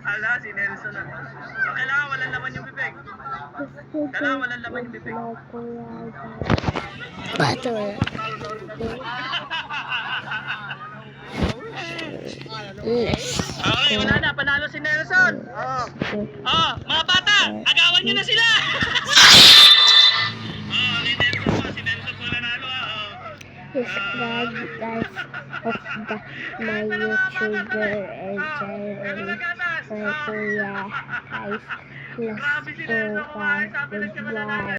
Ala, si Nelson na. Kailangan walang laman yung bibig. Kailangan walang laman yung bibig. Bato. Okay, wala na. Panalo si Nelson. Mga bata, agawan nyo na sila. Si Nelson po nanalo. Subscribe guys of my YouTuber and channel. My kuya guys. Let's go guys. Goodbye.